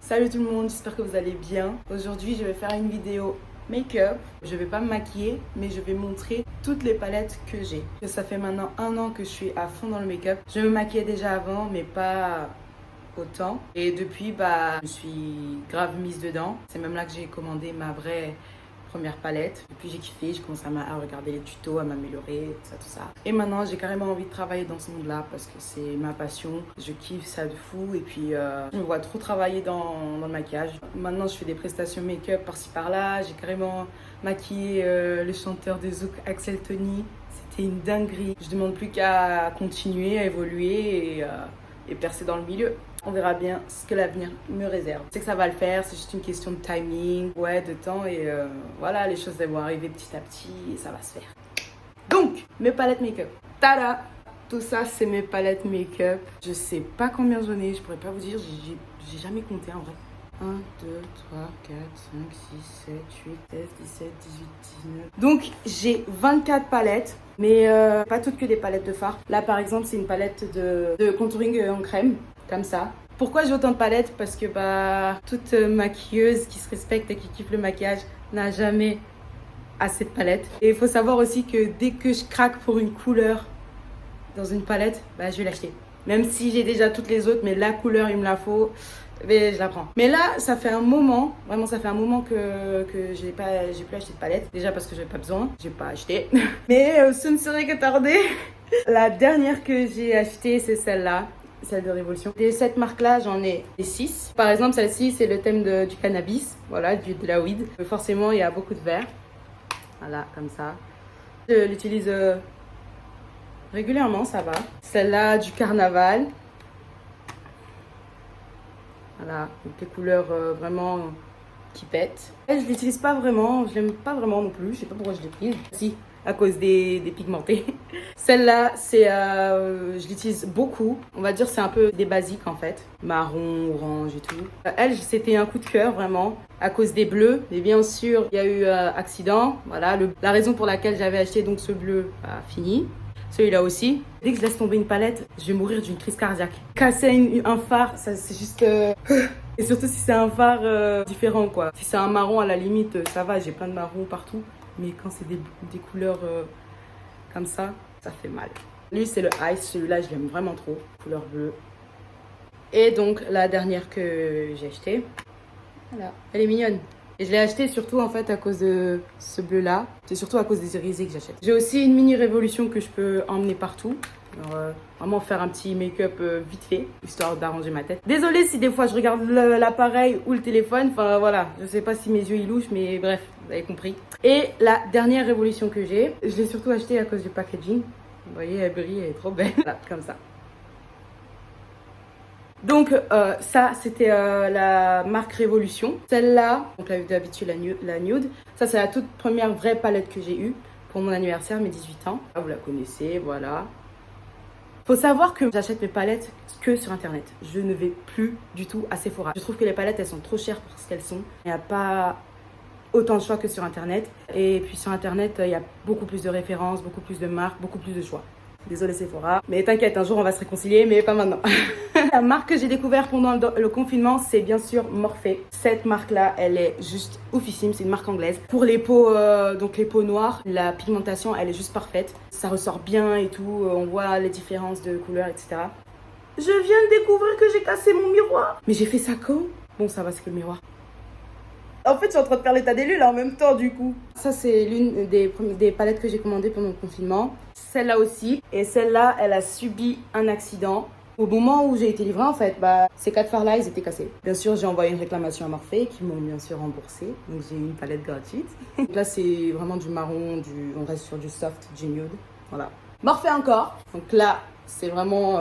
Salut tout le monde, j'espère que vous allez bien. Aujourd'hui, je vais faire une vidéo make-up. Je vais pas me maquiller, mais je vais montrer toutes les palettes que j'ai. Ça fait maintenant 1 an que je suis à fond dans le make-up. Je me maquillais déjà avant, mais pas autant. Et depuis, je me suis grave mise dedans. C'est même là que j'ai commandé ma vraie première palette. Et puis j'ai kiffé, j'ai commencé à regarder les tutos, à m'améliorer, tout ça. Et maintenant, j'ai carrément envie de travailler dans ce monde-là parce que c'est ma passion. Je kiffe ça de fou et puis je me vois trop travailler dans le maquillage. Maintenant, je fais des prestations make-up par-ci par-là. J'ai carrément maquillé le chanteur de Zouk, Axel Tony. C'était une dinguerie. Je demande plus qu'à continuer, à évoluer et percer dans le milieu. On verra bien ce que l'avenir me réserve. Je sais que ça va le faire, c'est juste une question de timing, de temps et voilà, les choses vont arriver petit à petit et ça va se faire. Donc, mes palettes make-up. Tada! Tout ça, c'est mes palettes make-up. Je sais pas combien j'en ai, je pourrais pas vous dire, j'ai jamais compté en vrai. 1, 2, 3, 4, 5, 6, 7, 8, 16, 17, 18, 19. Donc, j'ai 24 palettes, mais pas toutes que des palettes de fard. Là, par exemple, c'est une palette de contouring en crème, comme ça. Pourquoi j'ai autant de palettes? Parce que toute maquilleuse qui se respecte et qui kiffe le maquillage n'a jamais assez de palettes. Et il faut savoir aussi que dès que je craque pour une couleur dans une palette, je vais l'acheter. Même si j'ai déjà toutes les autres, mais la couleur, il me la faut. Mais je la prends. Mais là, ça fait un moment, vraiment ça fait un moment que j'ai plus acheté de palette. Déjà parce que j'avais pas besoin, j'ai pas acheté. Mais ce ne serait que tardé. La dernière que j'ai achetée, c'est celle-là, celle de Révolution. Et cette marque-là, j'en ai 6. Par exemple, celle-ci, c'est le thème du cannabis, voilà, de la weed. Forcément, il y a beaucoup de verre. Voilà, comme ça. Je l'utilise régulièrement, ça va. Celle-là, du carnaval. Voilà, donc les couleurs vraiment qui pètent. Elle, je l'utilise pas vraiment, je l'aime pas vraiment non plus, je sais pas pourquoi je l'ai prise. Si, à cause des pigmentés. Celle-là, je l'utilise beaucoup. On va dire c'est un peu des basiques en fait. Marron, orange et tout. Elle, c'était un coup de cœur vraiment, à cause des bleus. Mais bien sûr, il y a eu accident. Voilà, la raison pour laquelle j'avais acheté donc ce bleu, fini. Celui-là aussi. Dès que je laisse tomber une palette, je vais mourir d'une crise cardiaque. Casser un fard, ça c'est juste... Et surtout si c'est un fard différent quoi. Si c'est un marron à la limite, ça va, j'ai plein de marrons partout. Mais quand c'est des couleurs comme ça fait mal. Lui c'est le Ice, celui-là je l'aime vraiment trop. Couleur bleue. Et donc la dernière que j'ai achetée, voilà, elle est mignonne. Et je l'ai acheté surtout en fait à cause de ce bleu là. C'est surtout à cause des irisés que j'achète. J'ai aussi une mini Révolution que je peux emmener partout. Alors, vraiment faire un petit make-up vite fait, histoire d'arranger ma tête. Désolée si des fois je regarde l'appareil ou le téléphone. Enfin voilà, je sais pas si mes yeux ils louchent, mais bref, vous avez compris. Et la dernière Révolution que j'ai, je l'ai surtout achetée à cause du packaging. Vous voyez, elle brille, elle est trop belle. Voilà, comme ça. Donc ça c'était la marque Révolution. Celle-là, donc d'habitude la nude. Ça c'est la toute première vraie palette que j'ai eue pour mon anniversaire, mes 18 ans. Ah, vous la connaissez, voilà. Faut savoir que j'achète mes palettes que sur internet. Je ne vais plus du tout à Sephora. Je trouve que les palettes elles sont trop chères pour ce qu'elles sont. Il n'y a pas autant de choix que sur internet. Et puis sur internet il y a beaucoup plus de références, beaucoup plus de marques, beaucoup plus de choix. Désolée Sephora, mais t'inquiète, un jour on va se réconcilier, mais pas maintenant. La marque que j'ai découvert pendant le confinement, c'est bien sûr Morphe. Cette marque-là, elle est juste oufissime, c'est une marque anglaise. Pour les peaux, donc les peaux noires, la pigmentation, elle est juste parfaite. Ça ressort bien et tout, on voit les différences de couleurs, etc. Je viens de découvrir que j'ai cassé mon miroir. Mais j'ai fait ça quand? Bon, ça va, c'est que le miroir. En fait, je suis en train de faire l'état des lieux là en même temps du coup. Ça, c'est l'une des palettes que j'ai commandées pendant le confinement. Celle-là aussi. Et celle-là, elle a subi un accident. Au moment où j'ai été livrée, en fait, ces 4 fards-là, ils étaient cassés. Bien sûr, j'ai envoyé une réclamation à Morphe qui m'ont bien sûr remboursé. Donc, j'ai eu une palette gratuite. Donc là, c'est vraiment du marron, on reste sur du soft, du nude. Voilà. Morphe encore. Donc là, c'est vraiment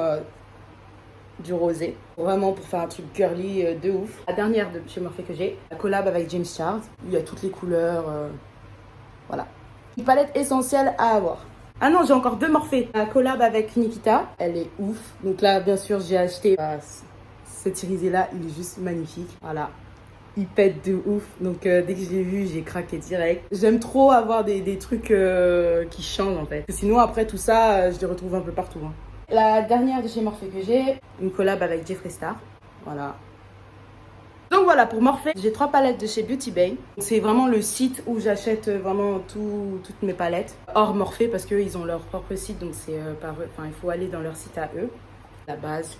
du rosé. Vraiment pour faire un truc girly de ouf. La dernière de chez Morphe que j'ai, la collab avec James Charles. Il y a toutes les couleurs. Voilà. Une palette essentielle à avoir. Ah non, j'ai encore 2 Morphe. La collab avec Nikita, elle est ouf. Donc là, bien sûr, j'ai acheté cet irisé-là. Il est juste magnifique. Voilà. Il pète de ouf. Donc dès que je l'ai vu, j'ai craqué direct. J'aime trop avoir des trucs qui changent en fait. Sinon, après tout ça, je les retrouve un peu partout. Hein. La dernière de chez Morphe que j'ai, une collab avec Jeffree Star. Voilà. Donc voilà, pour Morphe, j'ai 3 palettes de chez Beauty Bay. C'est vraiment le site où j'achète vraiment toutes mes palettes. Hors Morphe parce qu'ils ont leur propre site, donc c'est par eux. Enfin, il faut aller dans leur site à eux. La base,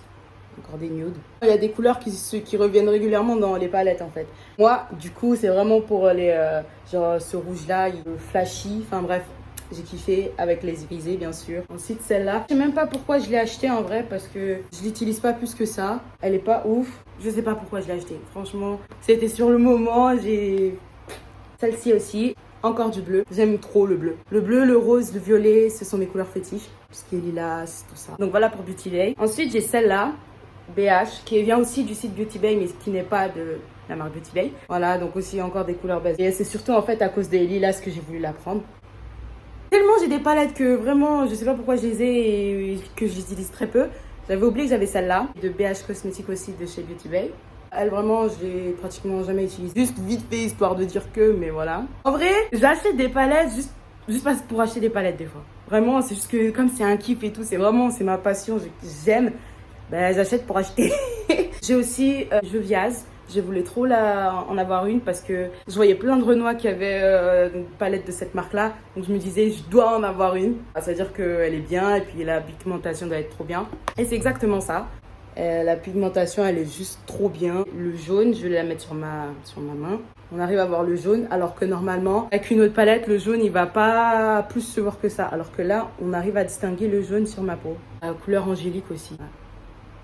encore des nudes. Il y a des couleurs qui reviennent régulièrement dans les palettes en fait. Moi, du coup, c'est vraiment pour les... genre ce rouge-là, il est flashy. Enfin bref, j'ai kiffé avec les irisés bien sûr. Ensuite celle-là, je sais même pas pourquoi je l'ai achetée en vrai parce que je l'utilise pas plus que ça. Elle est pas ouf. Je sais pas pourquoi je l'ai achetée. Franchement, c'était sur le moment. J'ai celle-ci aussi. Encore du bleu. J'aime trop le bleu. Le bleu, le rose, le violet, ce sont mes couleurs fétiches. Tout ce qui est lilas, tout ça. Donc voilà pour Beauty Bay. Ensuite, j'ai celle-là, BH, qui vient aussi du site Beauty Bay, mais qui n'est pas de la marque Beauty Bay. Voilà, donc aussi encore des couleurs basiques. Et c'est surtout en fait à cause des lilas que j'ai voulu la prendre. Tellement j'ai des palettes que vraiment, je sais pas pourquoi je les ai et que je les utilise très peu. J'avais oublié que j'avais celle-là, de BH Cosmétiques aussi de chez Beauty Bay. Elle vraiment, je l'ai pratiquement jamais utilisée. Juste vite fait, histoire de dire que, mais voilà. En vrai, j'achète des palettes juste pour acheter des palettes des fois. Vraiment, c'est juste que comme c'est un kiff et tout, c'est ma passion, j'aime. Ben, j'achète pour acheter. J'ai aussi Joviaz. Je voulais trop en avoir une parce que je voyais plein de Renois qui avaient une palette de cette marque-là. Donc je me disais, je dois en avoir une. Ça veut dire qu'elle est bien et puis la pigmentation doit être trop bien. Et c'est exactement ça. La pigmentation, elle est juste trop bien. Le jaune, je vais la mettre sur ma main. On arrive à voir le jaune, alors que normalement, avec une autre palette, le jaune, il va pas plus se voir que ça. Alors que là, on arrive à distinguer le jaune sur ma peau. La couleur angélique aussi.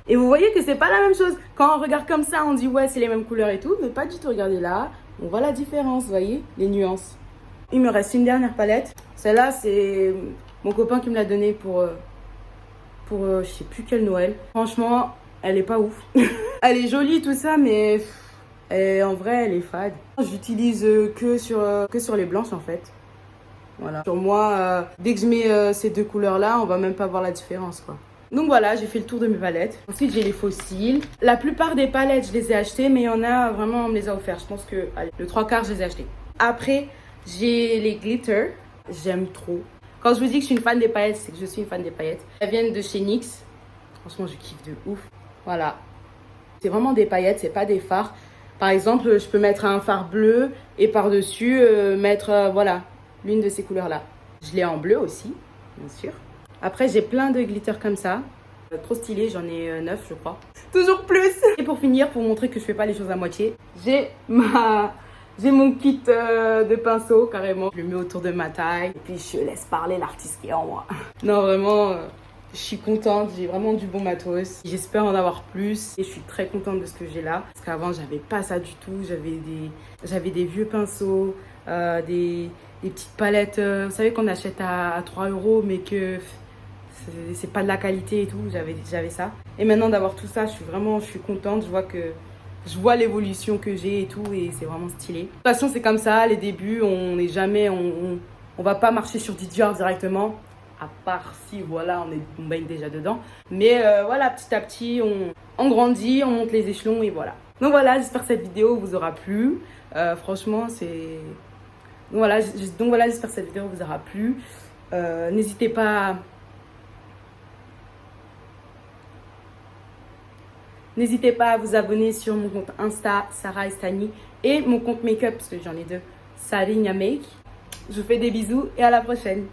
Et vous voyez que c'est pas la même chose. Quand on regarde comme ça, on dit ouais, c'est les mêmes couleurs et tout, mais pas du tout. Regardez là, on voit la différence, vous voyez, les nuances. Il me reste une dernière palette. Celle-là, c'est mon copain qui me l'a donnée pour je sais plus quel Noël. Franchement, elle est pas ouf. Elle est jolie tout ça, mais en vrai, elle est fade. J'utilise que sur les blanches en fait. Voilà. Sur moi, dès que je mets ces deux couleurs-là, on va même pas voir la différence quoi. Donc voilà, j'ai fait le tour de mes palettes. Ensuite, j'ai les fossiles. La plupart des palettes, je les ai achetées, mais il y en a vraiment, on me les a offerts. Je pense que allez, le 3/4, je les ai achetées. Après, j'ai les glitter. J'aime trop. Quand je vous dis que je suis une fan des paillettes, c'est que je suis une fan des paillettes. Elles viennent de chez NYX. Franchement, je kiffe de ouf. Voilà. C'est vraiment des paillettes, c'est pas des fards. Par exemple, je peux mettre un fard bleu et par-dessus mettre, voilà, l'une de ces couleurs-là. Je l'ai en bleu aussi, bien sûr. Après, j'ai plein de glitters comme ça. Trop stylé, j'en ai 9, je crois. Toujours plus. Et pour finir, pour montrer que je fais pas les choses à moitié, j'ai mon kit de pinceau, carrément. Je le mets autour de ma taille. Et puis, je laisse parler l'artiste qui est en moi. Non, vraiment, je suis contente. J'ai vraiment du bon matos. J'espère en avoir plus. Et je suis très contente de ce que j'ai là. Parce qu'avant, j'avais pas ça du tout. J'avais des vieux pinceaux, des petites palettes. Vous savez qu'on achète à 3 €, mais que c'est pas de la qualité et tout. J'avais ça. Et maintenant, d'avoir tout ça, je suis contente. Je vois l'évolution que j'ai et tout, et c'est vraiment stylé. De toute façon, c'est comme ça, les débuts, on va pas marcher sur du Dior directement, à part si, voilà, on baigne déjà dedans. Mais voilà, petit à petit, on grandit, on monte les échelons, et voilà. Donc voilà, j'espère que cette vidéo vous aura plu. Franchement, c'est... Donc voilà, j'espère que cette vidéo vous aura plu. N'hésitez pas... N'hésitez pas à vous abonner sur mon compte Insta, Sarah Estany, et mon compte make-up, parce que j'en ai deux, Sarinia Make. Je vous fais des bisous et à la prochaine.